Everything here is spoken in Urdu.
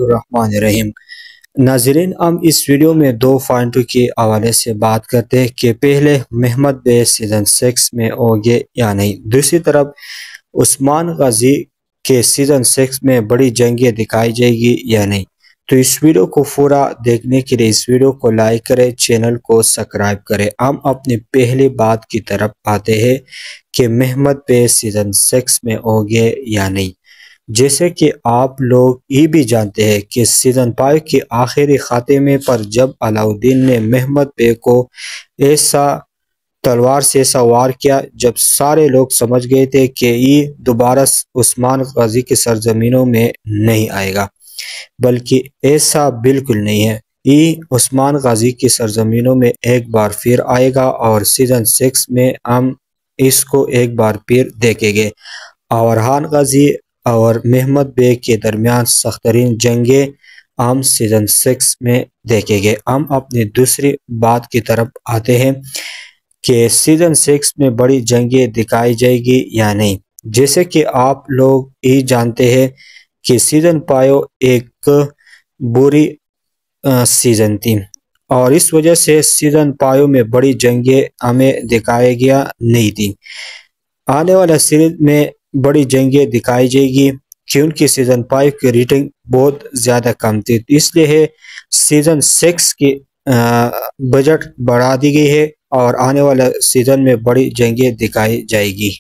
الرحمن الرحیم۔ ناظرین، ہم اس ویڈیو میں دو پوائنٹوں کے حوالے سے بات کرتے ہیں کہ پہلے محمد بے سیزن 6 میں ہوگے یا نہیں، دوسری طرف عثمان غازی کے سیزن 6 میں بڑی جنگیں دکھائی جائے گی یا نہیں۔ تو اس ویڈیو کو پورا دیکھنے کے لیے اس ویڈیو کو لائک کریں، چینل کو سبسکرائب کریں۔ ہم اپنی پہلی بات کی طرف آتے ہیں کہ محمد بے سیزن 6 میں ہوگے یا نہیں۔ جیسے کہ آپ لوگ یہ بھی جانتے ہیں کہ سیزن 5 کے آخری خاتمے پر جب علاؤالدین نے محمد بے کو ایسا تلوار سے سوار کیا، جب سارے لوگ سمجھ گئے تھے کہ یہ دوبارہ عثمان غازی کی سرزمینوں میں نہیں آئے گا، بلکہ ایسا بالکل نہیں ہے، یہ عثمان غازی کی سرزمینوں میں ایک بار پھر آئے گا اور سیزن 6 میں ہم اس کو ایک بار پھر دیکھیں گے۔ اورحان غازی اور محمد بے کے درمیان سخت ترین جنگیں ہم سیزن 6 میں دیکھیں گے۔ ہم اپنی دوسری بات کی طرف آتے ہیں کہ سیزن 6 میں بڑی جنگیں دکھائی جائے گی یا نہیں۔ جیسے کہ آپ لوگ یہ جانتے ہیں کہ سیزن 5 ایک بری سیزن تھی اور اس وجہ سے سیزن 5 میں بڑی جنگیں ہمیں دکھائی گیا نہیں تھی۔ آنے والا سیریز میں بڑی جنگیں دکھائی جائے گی کیونکہ سیزن 5 کی ریٹنگ بہت زیادہ کم تھی، اس لیے سیزن 6 کی بجٹ بڑھا دی گئی ہے اور آنے والا سیزن میں بڑی جنگیں دکھائی جائے گی۔